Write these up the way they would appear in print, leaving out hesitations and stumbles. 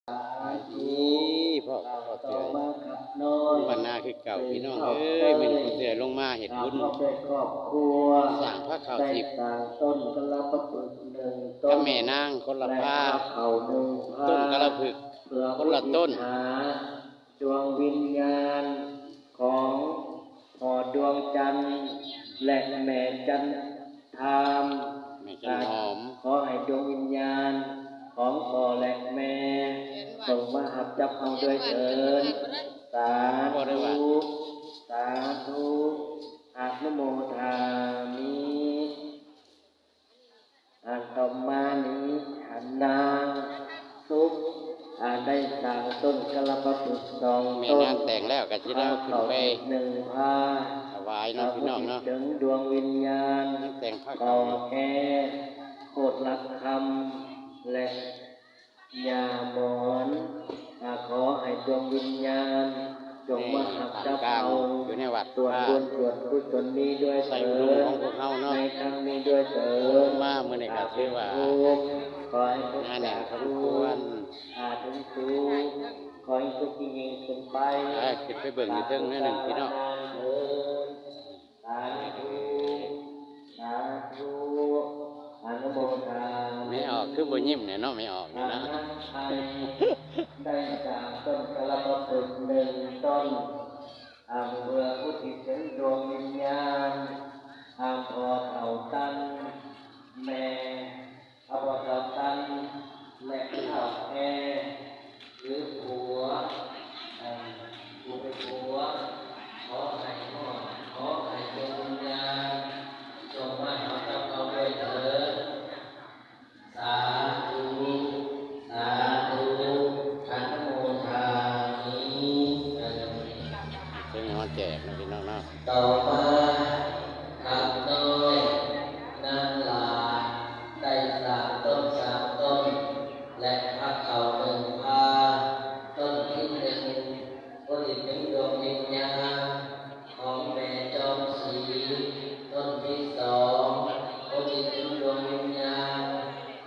นี่พ่อเสือวันนาคือเก่าพี่น้องเอ้ยเป็นพ่อเสือลงมาเห็ดบุญสร้างพระเขาทิพย์กับแม่นางคนละผ้าต้นกระพึกคนละต้นดวงวิญญาณของพ่อดวงจันทร์และแม่จันทามแม่จันหอมขอให้ดวงวิญญาณของพ่อและแม่ส่งมาหับจับเอาด้วยเถิดสาธุสาธุอานุโมทามิต่อมานี้หันนางทุกได้สร้างต้นกระปตุกดองแม่นางแต่งแล้วก็สิได้เอาขึ้นไป1 ผ้าถวายเนาะพี่น้องเนาะถึงดวงวิญญาณแต่งพระเขาแก่โคตรลักคำและยาหมอนขอให้ดวงวิญญาณจงมาหักจับเอาอยู่ในวัดส่วนบุญส่วนกุศลนี้ด้วยเถิดในครั้งนี้ด้วยเถิดมาเมื่อไหร่ก็ถือว่าขอให้ทุกงานแหน่งสมควรถึงทุกขอให้ทุกยิ่งขึ้นไปขึ้นไปเบิ่งอยู่เทิงนิดหนึ่งพี่น้องสาธุสาธุอนุโมทนาไม่ออกคือบ่ยิ้มเนี่ยเนาะไม่ออกนี่นะได้จากต้นกระปตุก1 ต้นเพื่ออุทิศถึงดวงวิญญาณพ่อเฒ่าตันแม่พ่อเฒ่าตันและเฒ่าแก่หรือผัวเป็นผัวขอให้ดวงวิญญาณจงมาหาเจ้าเอาด้วยเถิดสาธุสาธุอนุโมทามิซึ่งมันแจกนะพี่น้องเนาะต่อมาขับน้อยนางลาได้สร้างต้น3 ต้นและพระเขา1 ผ้าต้นที่1ก็จะเป็นดวงวิญญาณของแม่จอมศรีต้นที่2ก็จะเป็นดวงวิญญาณ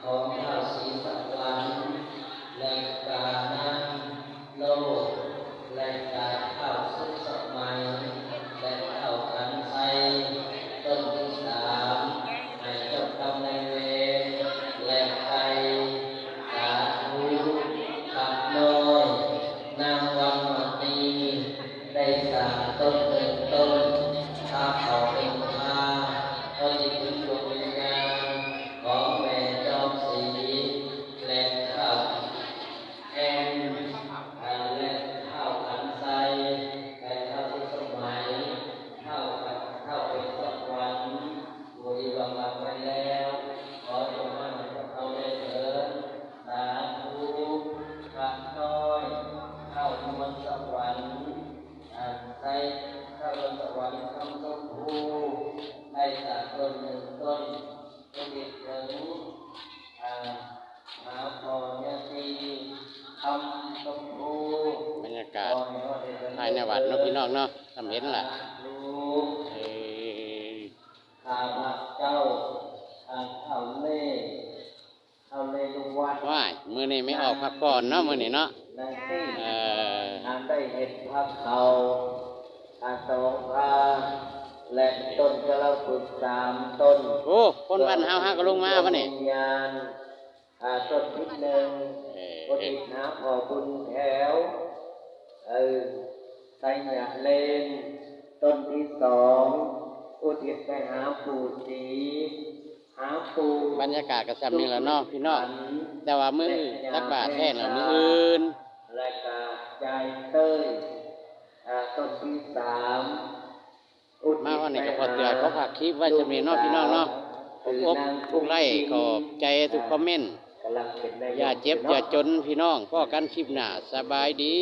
ของท้าวศรีสวรรค์และกานังโลกและกาท้าวสุขสมัยและท้าวขันไสต้นที่3ให้เจ้ากรรมนายเวรและไก่สาธุขับน้อยนางวันมณีได้สร้างต้น1 ต้นถ้าเขา1 ผ้าก็จะเป็นดวงวิญญาณของแม่จอมศรีและท้าวแอนและท้าวขันไสและท้าวสุขสมัยท้าวเป็นสวรรค์บุรีบังคับไปแล้วขอจงมาให้พวกเขาได้เถิดสาธุขับน้อยเข้าเมืองสวรรค์ใส่เข้าเมืองสวรรค์คำชมพูได้จากต้น1 ต้นก็ติดถึงหาพอญาติคำชมพูบรรยากาศภายในวัดเนาะพี่น้องเนาะทำเห็นล่ะข้าพเจ้าเอาเล่ลุงวัดว่ามื้อนี้ไม่ออกพักผ่อนเนาะมื้อนี้เนาะได้เห็นพระเขา2 ผ้าและต้นกระปุก3 ต้นโอ้คนบ้านเฮาก็ลงมาบ่นี่ต้นที่1อุทิศหาพ่อบุญแถวไสยะเลนต้นที่2อุทิศไปหาปู่ศรีหาปู่บรรยากาศก็ซ้ำนี่ล่ะเนาะพี่น้องแต่ว่ามื้อตักบาตรแท้น่ะมื้ออื่นและก็ยายเต้ยต้นที่3มาวันนี้ก็พอเตือนเขาฝากคลิปไว้จะมีเนาะพี่น้องเนาะทุกไลค์ขอบใจทุกคอมเมนต์อย่าเจ็บอย่าจนพี่น้องพ่อกันคลิปหน้าสบายดี